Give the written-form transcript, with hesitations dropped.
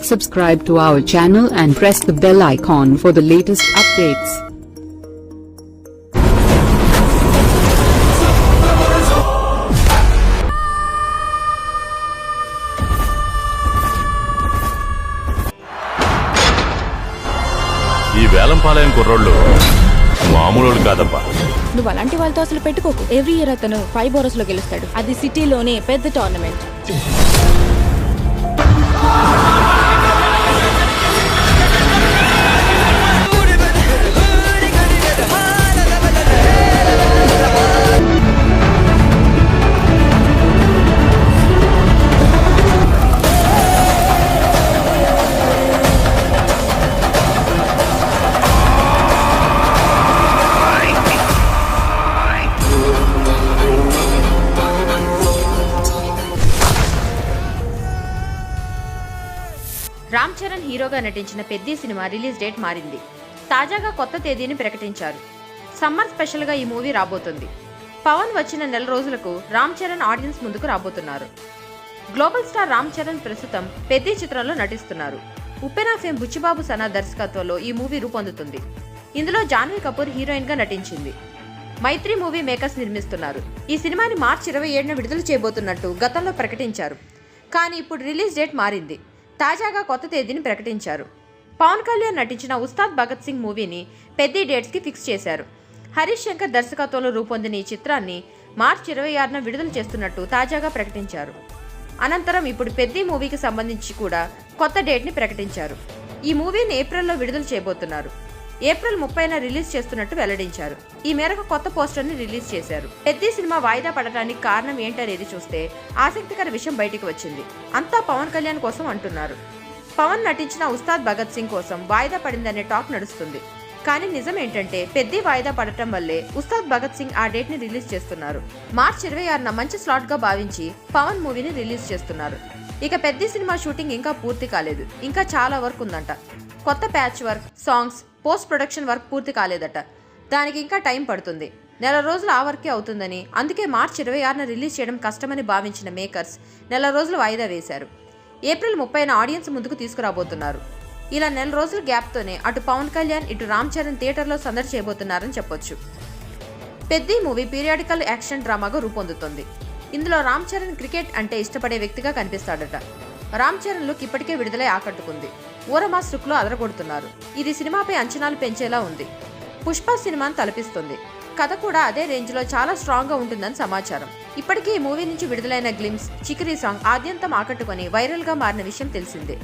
Subscribe to our channel and press the bell icon for the latest updates. ఈ వేలంపాలయం కుర్రోళ్ళు మామూలు కాదబ్బా. నువ్వు అలాంటి వాళ్ళతో అసలు పెట్టుకోకు. ఎవ్రీ ఇయర్ అతను 5 ఓవర్స్ లో గెలుస్తాడు. అది సిటీలోనే పెద్ద టోర్నమెంట్. రామ్ చరణ్ హీరోగా నటించిన పెద్ది సినిమా రిలీజ్ డేట్ మారింది. తాజాగా కొత్త తేదీని ప్రకటించారు. సమ్మర్ స్పెషల్ గా ఈ మూవీ రాబోతుంది. పవన్ వచ్చిన నెల రోజులకు రామ్ చరణ్ ఆడియన్స్ ముందుకు రాబోతున్నారు. గ్లోబల్ స్టార్ రామ్ చరణ్ ప్రస్తుతం పెద్ది చిత్రంలో నటిస్తున్నారు. ఉప్పెన ఫేమ్ బుచ్చిబాబు సనా దర్శకత్వంలో ఈ మూవీ రూపొందుతుంది. ఇందులో జాన్వీ కపూర్ హీరోయిన్ గా నటించింది. మైత్రి మూవీ మేకర్స్ నిర్మిస్తున్నారు. ఈ సినిమాని మార్చి 27న విడుదల చేయబోతున్నట్టు గతంలో ప్రకటించారు. కానీ ఇప్పుడు రిలీజ్ డేట్ మారింది. తాజాగా కొత్త తేదీని ప్రకటించారు. పవన్ కళ్యాణ్ నటించిన ఉస్తాద్ భగత్ సింగ్ మూవీని పెద్ది డేట్స్ కి ఫిక్స్ చేశారు. హరీష్ శంకర్ దర్శకత్వంలో రూపొందిన ఈ చిత్రాన్ని మార్చి 26న విడుదల చేస్తున్నట్టు తాజాగా ప్రకటించారు. అనంతరం ఇప్పుడు పెద్ది మూవీకి సంబంధించి కూడా కొత్త డేట్ ని ప్రకటించారు. ఈ మూవీని ఏప్రిల్లో విడుదల చేయబోతున్నారు. ఏప్రిల్ 30న రిలీజ్ చేస్తున్నట్టు వెల్లడించారు. ఈ మేరకు కొత్త పోస్టర్ ని రిలీజ్ చేశారు. పెద్ది సినిమా వాయిదా పడటానికి కారణం ఏంటనేది చూస్తే ఆసక్తికర విషయం బయటికి వచ్చింది. అంతా పవన్ కళ్యాణ్ కోసం అంటున్నారు. పవన్ నటించిన ఉస్తాద్ భగత్ సింగ్ కోసం వాయిదా పడిందనే టాక్ నడుస్తుంది. కానీ నిజం ఏంటంటే పెద్ది వాయిదా పడటం వల్లే ఉస్తాద్ భగత్ సింగ్ ఆ డేట్ ని రిలీజ్ చేస్తున్నారు. మార్చి 26న మంచి స్లాట్ గా భావించి పవన్ మూవీని రిలీజ్ చేస్తున్నారు. ఇక పెద్ది సినిమా షూటింగ్ ఇంకా పూర్తి కాలేదు. ఇంకా చాలా వర్క్ ఉందంట. కొత్త patch work, songs, post production work పూర్తి కాలేదట. దానికి ఇంకా టైం పడుతుంది. నెల రోజులు ఆ వర్కే అవుతుందని, అందుకే మార్చి 26న రిలీజ్ చేయడం కష్టమని భావించిన మేకర్స్ నెల రోజులు వాయిదా వేశారు. ఏప్రిల్ 30న ఆడియన్స్ ముందుకు తీసుకురాబోతున్నారు. ఇలా నెల రోజుల గ్యాప్తోనే అటు పవన్ కళ్యాణ్, ఇటు రామ్ చరణ్ థియేటర్లో సందడి చేయబోతున్నారని చెప్పొచ్చు. పెద్ది మూవీ పీరియాడికల్ యాక్షన్ డ్రామాగా రూపొందుతుంది. ఇందులో రామ్ చరణ్ క్రికెట్ అంటే ఇష్టపడే వ్యక్తిగా కనిపిస్తాడట. రామ్ చరణ్ లుక్ ఇప్పటికే విడుదలై ఆకట్టుకుంది. ఊరమాస్ లుక్ లో అదరగొడుతున్నారు. ఇది సినిమాపై అంచనాలు పెంచేలా ఉంది. పుష్ప సినిమాను తలపిస్తుంది. కథ కూడా అదే రేంజ్ లో చాలా స్ట్రాంగ్ గా ఉంటుందని సమాచారం. ఇప్పటికీ ఈ మూవీ నుంచి విడుదలైన గ్లిమ్స్, చికిరీ సాంగ్ ఆద్యంతం ఆకట్టుకొని వైరల్ గా మారిన విషయం తెలిసిందే.